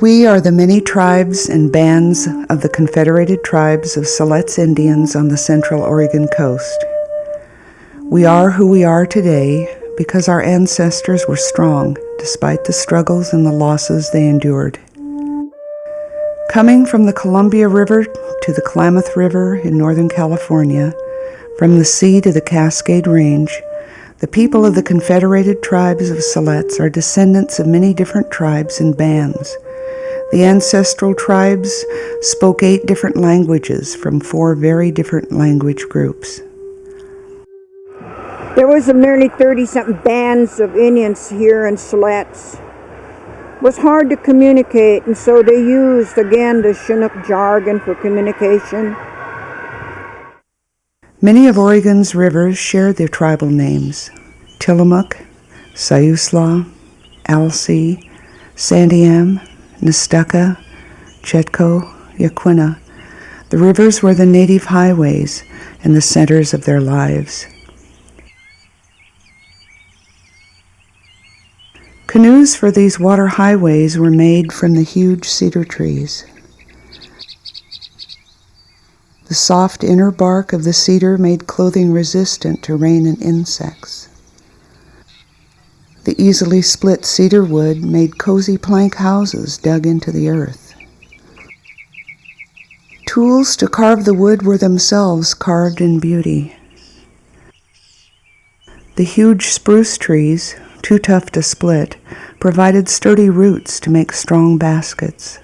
We are the many tribes and bands of the Confederated tribes of Siletz Indians on the central Oregon coast. We are who we are today because our ancestors were strong despite the struggles and the losses they endured. Coming from the Columbia River to the Klamath River in Northern California, from the sea to the Cascade Range, the people of the Confederated tribes of Siletz are descendants of many different tribes and bands. The ancestral tribes spoke 8 different languages from 4 very different language groups. There was nearly 30-something bands of Indians here in Siletz. It was hard to communicate, and so they used, again, the Chinook jargon for communication. Many of Oregon's rivers share their tribal names: Tillamook, Siuslaw, Alsea, Santiam, Nestucca, Chetco, Yaquina. The rivers were the native highways and the centers of their lives. Canoes for these water highways were made from the huge cedar trees. The soft inner bark of the cedar made clothing resistant to rain and insects. The easily split cedar wood made cozy plank houses dug into the earth. Tools to carve the wood were themselves carved in beauty. The huge spruce trees, too tough to split, provided sturdy roots to make strong baskets.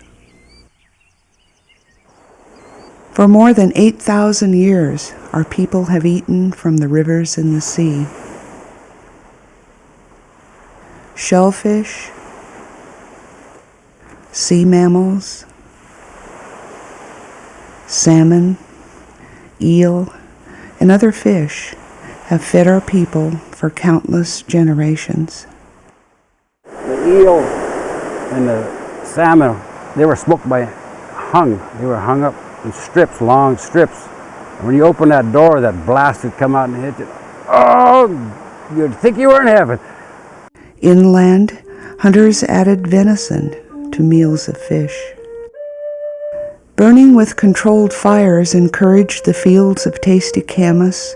For more than 8,000 years, our people have eaten from the rivers and the sea. Shellfish, sea mammals, salmon, eel, and other fish have fed our people for countless generations. The eel and the salmon, they were smoked by They were hung up in strips, long strips. And when you open that door, that blast would come out and hit you. Oh, you'd think you were in heaven. Inland, hunters added venison to meals of fish. Burning with controlled fires encouraged the fields of tasty camas,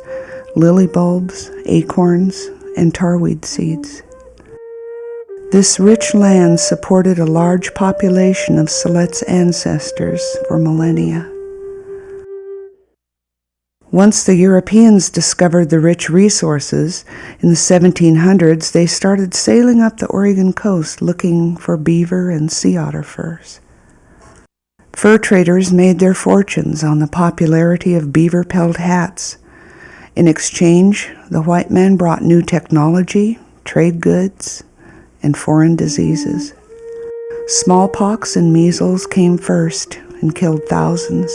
lily bulbs, acorns, and tarweed seeds. This rich land supported a large population of Siletz ancestors for millennia. Once the Europeans discovered the rich resources, in the 1700s they started sailing up the Oregon coast looking for beaver and sea otter furs. Fur traders made their fortunes on the popularity of beaver-pelled hats. In exchange, the white man brought new technology, trade goods, and foreign diseases. Smallpox and measles came first and killed thousands.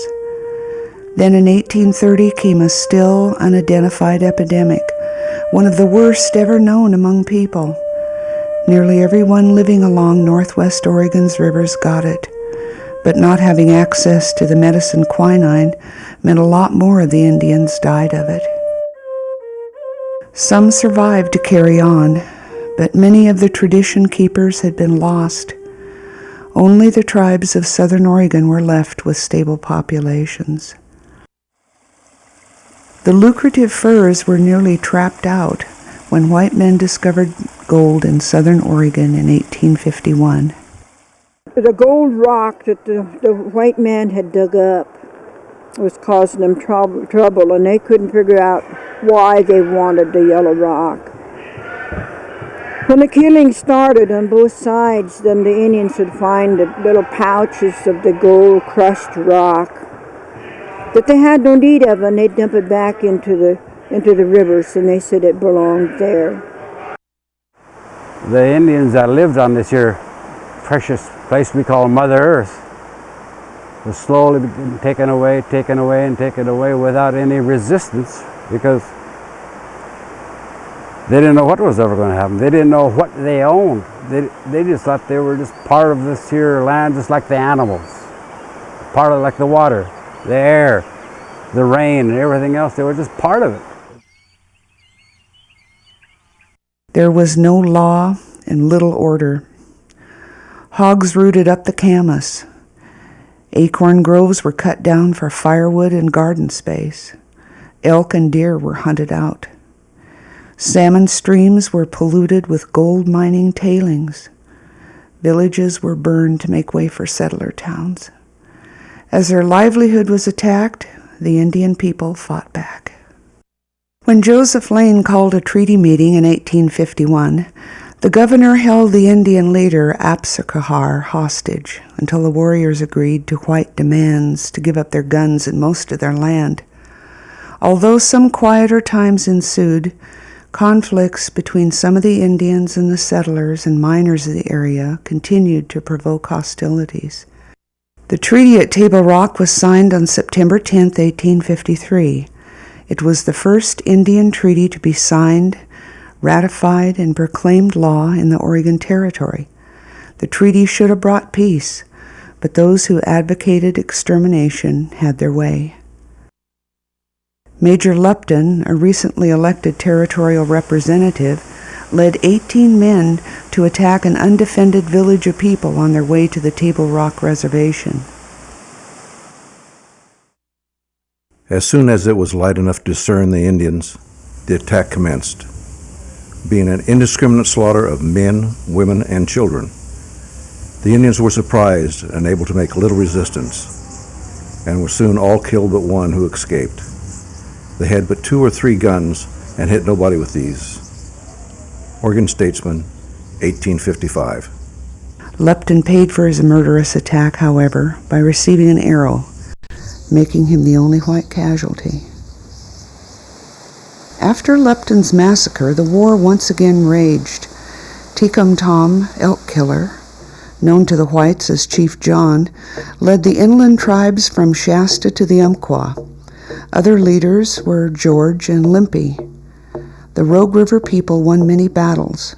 Then in 1830 came a still unidentified epidemic, one of the worst ever known among people. Nearly everyone living along northwest Oregon's rivers got it, but not having access to the medicine quinine meant a lot more of the Indians died of it. Some survived to carry on, but many of the tradition keepers had been lost. Only the tribes of southern Oregon were left with stable populations. The lucrative furs were nearly trapped out when white men discovered gold in southern Oregon in 1851. The gold rock that the white man had dug up was causing them trouble, and they couldn't figure out why they wanted the yellow rock. When the killing started on both sides, then the Indians would find the little pouches of the gold-crushed rock that they had no need of, and they'd dump it back into the rivers, and they said it belonged there. The Indians that lived on this here precious place we call Mother Earth was slowly taken away without any resistance, because they didn't know what was ever going to happen. They didn't know what they owned. They just thought they were just part of this here land, just like the animals, part of it, like the water, the air, the rain, and everything else. They were just part of it. There was no law and little order. Hogs rooted up the camas. Acorn groves were cut down for firewood and garden space. Elk and deer were hunted out. Salmon streams were polluted with gold mining tailings. Villages were burned to make way for settler towns. As their livelihood was attacked, the Indian people fought back. When Joseph Lane called a treaty meeting in 1851, the governor held the Indian leader Apsakahar hostage until the warriors agreed to white demands to give up their guns and most of their land. Although some quieter times ensued, conflicts between some of the Indians and the settlers and miners of the area continued to provoke hostilities. The treaty at Table Rock was signed on September 10, 1853. It was the first Indian treaty to be signed, ratified, and proclaimed law in the Oregon Territory. The treaty should have brought peace, but those who advocated extermination had their way. Major Lupton, a recently elected territorial representative, led 18 men to attack an undefended village of people on their way to the Table Rock Reservation. As soon as it was light enough to discern the Indians, the attack commenced, being an indiscriminate slaughter of men, women, and children. The Indians were surprised and able to make little resistance, and were soon all killed but one who escaped. They had but 2 or 3 guns and hit nobody with these. Oregon Statesman, 1855. Lupton paid for his murderous attack, however, by receiving an arrow, making him the only white casualty. After Lupton's massacre, the war once again raged. Tecum Tom, elk killer, known to the whites as Chief John, led the inland tribes from Shasta to the Umpqua. Other leaders were George and Limpy. The Rogue River people won many battles,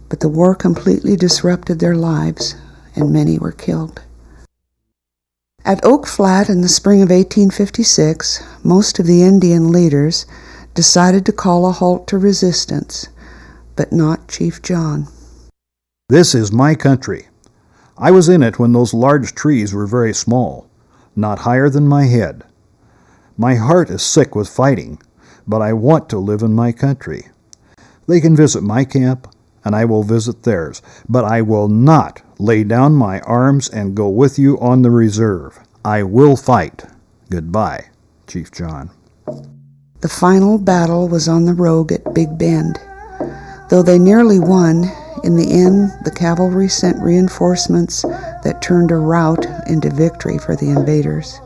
but the war completely disrupted their lives, and many were killed. At Oak Flat in the spring of 1856, most of the Indian leaders decided to call a halt to resistance, but not Chief John. This is my country. I was in it when those large trees were very small, not higher than my head. My heart is sick with fighting, but I want to live in my country. They can visit my camp, and I will visit theirs, but I will not lay down my arms and go with you on the reserve. I will fight. Goodbye, Chief John. The final battle was on the Rogue at Big Bend. Though they nearly won, in the end the cavalry sent reinforcements that turned a rout into victory for the invaders.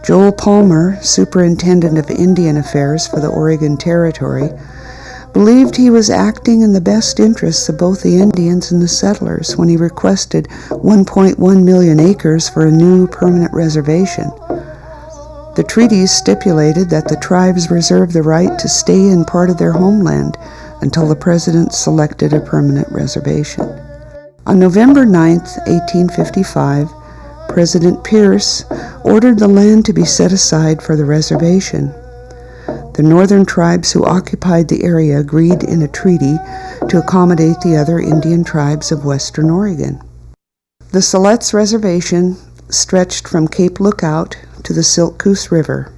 Joel Palmer, Superintendent of Indian Affairs for the Oregon Territory, believed he was acting in the best interests of both the Indians and the settlers when he requested 1.1 million acres for a new permanent reservation. The treaties stipulated that the tribes reserved the right to stay in part of their homeland until the president selected a permanent reservation. On November 9, 1855, President Pierce ordered the land to be set aside for the reservation. The northern tribes who occupied the area agreed in a treaty to accommodate the other Indian tribes of western Oregon. The Siletz Reservation stretched from Cape Lookout to the Siltcoos River,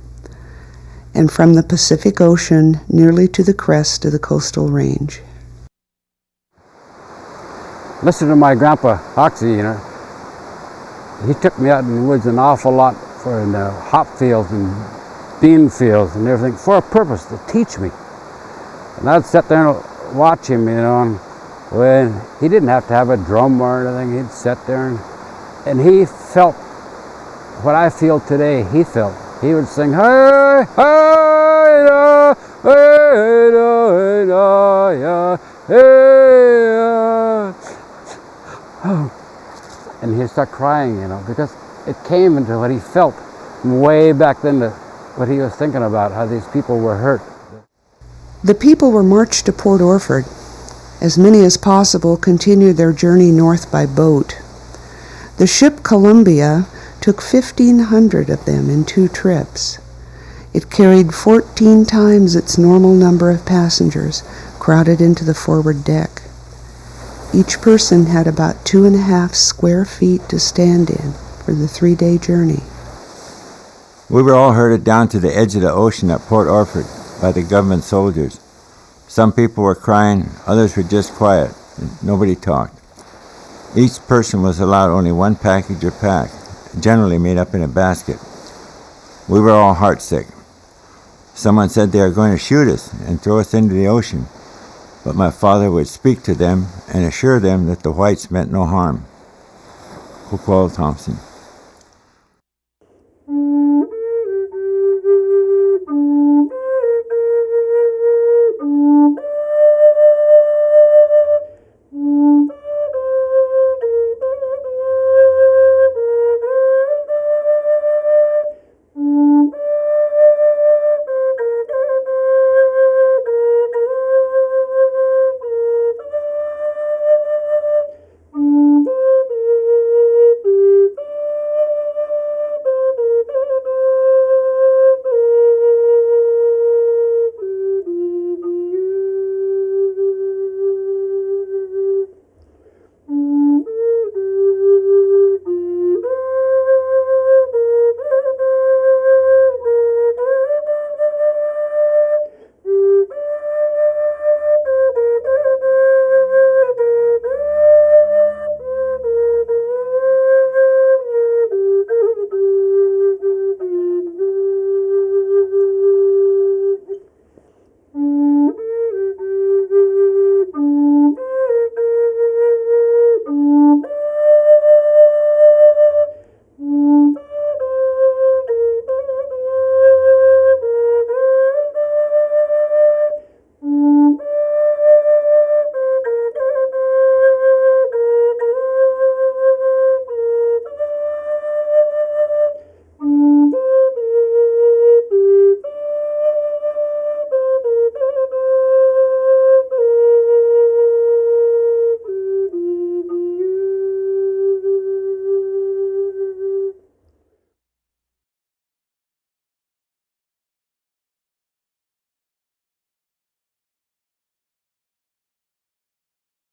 and from the Pacific Ocean nearly to the crest of the coastal range. Listen to my grandpa, Hoxie, he took me out in the woods an awful lot in the hop fields and bean fields and everything for a purpose, to teach me. And I'd sit there and watch him, and when he didn't have to have a drum or anything, he'd sit there and he felt what I feel today, he felt. He would sing, hey, hey, da, hey, da, da, ya, hey, and he'd start crying, because it came into what he felt way back then, to what he was thinking about, how these people were hurt. The people were marched to Port Orford. As many as possible continued their journey north by boat. The ship Columbia took 1,500 of them in 2 trips. It carried 14 times its normal number of passengers crowded into the forward deck. Each person had about 2.5 square feet to stand in for the 3-day journey. We were all herded down to the edge of the ocean at Port Orford by the government soldiers. Some people were crying, others were just quiet, and nobody talked. Each person was allowed only one package or pack, generally made up in a basket. We were all heartsick. Someone said they were going to shoot us and throw us into the ocean, but my father would speak to them and assure them that the whites meant no harm. Thompson.